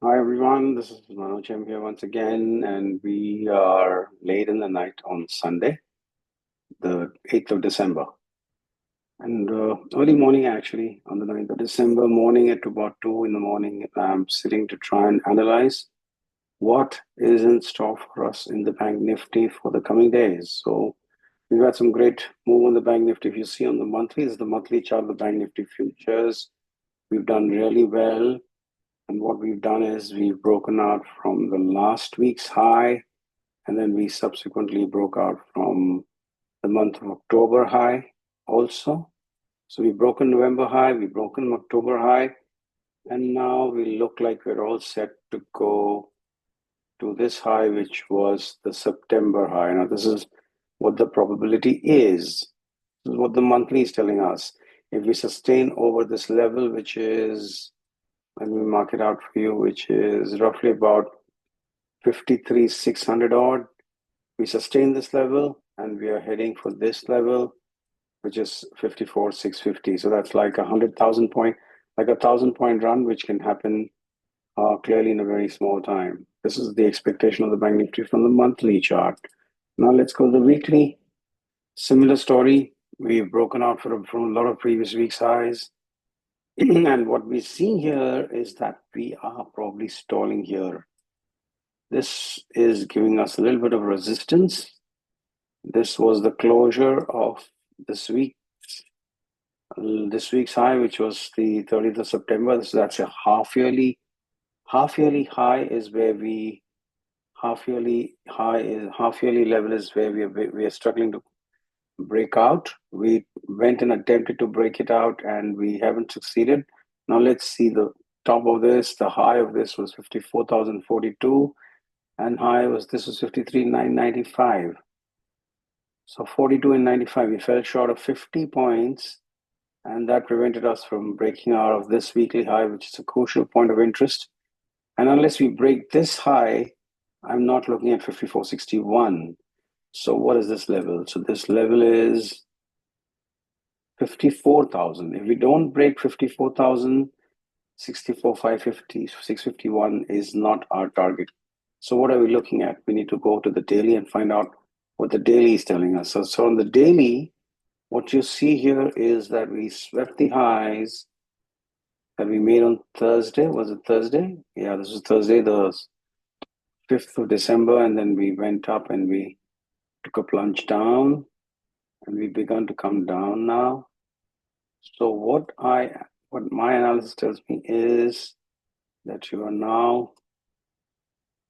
Hi everyone, this is Manoj M here once again, and we are late in the night on Sunday, the 8th of December. And early morning, actually, on the 9th of December morning at about 2 in the morning, I'm sitting to try and analyze what is in store for us in the Bank Nifty for the coming days. So we've had some great move on the Bank Nifty. If you see on the monthly, is the monthly chart of the Bank Nifty futures. We've done really well. And what we've done is we've broken out from the last week's high, and then we subsequently broke out from the month of October high also. So we've broken November high, we've broken October high, and now we look like we're all set to go to this high, which was the September high. Now, this is what the probability is. This is what the monthly is telling us. If we sustain over this level, which is, let me mark it out for you, which is roughly about 53,600 odd. We sustain this level and we are heading for this level, which is 54,650. So that's like 100,000 point, like 1,000 point run, which can happen clearly in a very small time. This is the expectation of the Bank Nifty from the monthly chart. Now let's go to the weekly. Similar story. We've broken out from a lot of previous week's highs. And what we see here is that we are probably stalling here. This is giving us a little bit of resistance. This was the closure of this week's high, which was the 30th of September. That's a half yearly high is where we half yearly level is where we are struggling to break out. We went and attempted to break it out and we haven't succeeded. Now let's see the top of this. The high of this was 54,042 and this was 53,995. So 42 and 95, we fell short of 50 points, and that prevented us from breaking out of this weekly high, which is a crucial point of interest. And unless we break this high, I'm not looking at 54.61. So what is this level? So this level is 54,000. If we don't break 54,000, 64,550, 651 is not our target. So what are we looking at? We need to go to the daily and find out what the daily is telling us. So on the daily, what you see here is that we swept the highs that we made on Thursday. Was it Thursday? Yeah, this was Thursday, the 5th of December. And then we went up and we took a plunge down and we begun to come down now. So what my analysis tells me is that you are now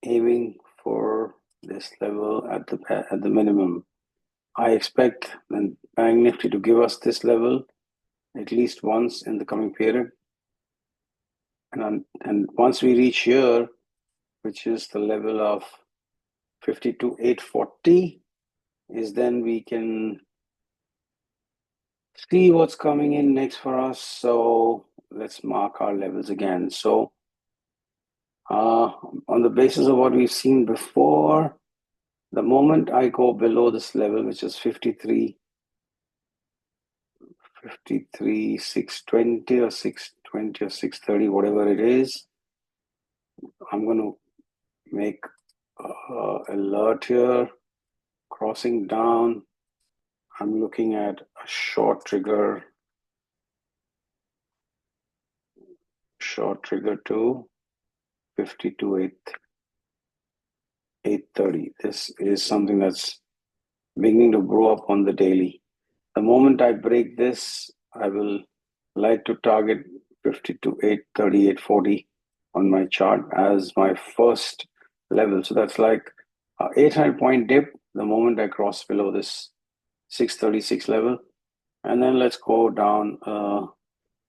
aiming for this level at the minimum. I expect the Bank Nifty to give us this level at least once in the coming period. And once we reach here, which is the level of 52,840, is then we can see what's coming in next for us. So let's mark our levels again. So on the basis of what we've seen before, the moment I go below this level, which is 620 or 620 or 630, whatever it is, I'm going to make alert here, crossing down. I'm looking at a short trigger to 52,830. This is something that's beginning to grow up on the daily. The moment I break this, I will like to target 52,830, 840 on my chart as my first level. So that's like an 800-point dip the moment I cross below this 636 level. And then let's go down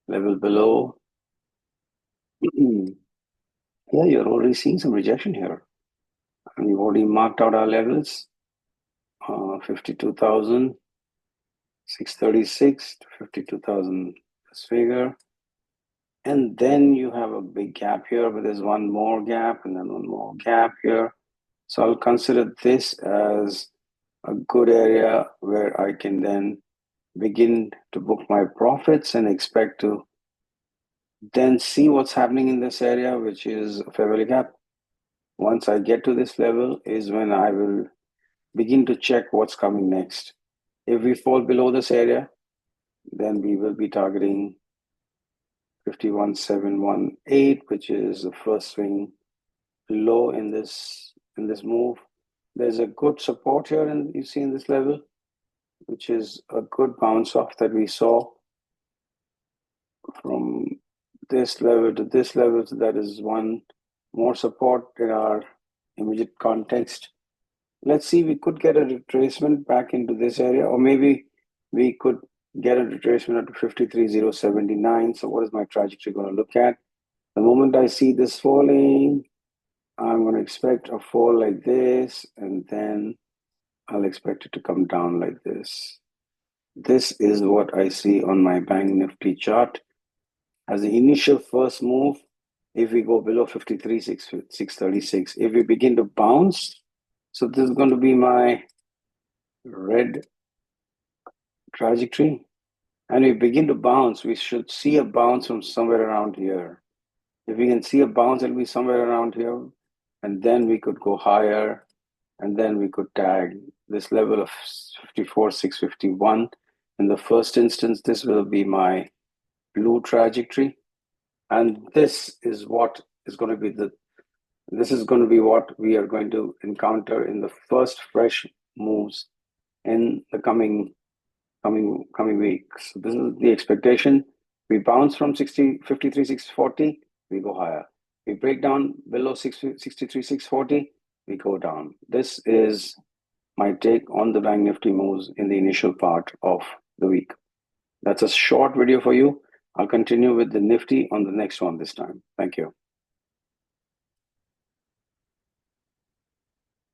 level below. Yeah, you're already seeing some rejection here. And we've already marked out our levels. 52,636 to 52,000 this figure. And then you have a big gap here, but there's one more gap and then one more gap here. So I'll consider this as a good area where I can then begin to book my profits and expect to then see what's happening in this area, which is a fair value gap. Once I get to this level is when I will begin to check what's coming next. If we fall below this area, then we will be targeting 51,718, which is the first swing low in this move. There's a good support here, and you see in this level, which is a good bounce off that we saw from this level to this level. So that is one more support in our immediate context. Let's see, we could get a retracement back into this area, or maybe we could get a retracement up to 53,079. So what is my trajectory going to look at? The moment I see this falling, I'm going to expect a fall like this, and then I'll expect it to come down like this. This is what I see on my BankNifty chart. As the initial first move, if we go below 53,636, if we begin to bounce, so this is going to be my red trajectory. And we begin to bounce, we should see a bounce from somewhere around here. If we can see a bounce, it'll be somewhere around here. And then we could go higher. And then we could tag this level of 54,651. In the first instance, this will be my blue trajectory. And this is what is going to be what we are going to encounter in the first fresh moves in the coming weeks. So this is the expectation. We bounce from 53,640, we go higher. We break down below 63,640, we go down. This is my take on the Bank Nifty moves in the initial part of the week. That's a short video for you. I'll continue with the Nifty on the next one this time. Thank you.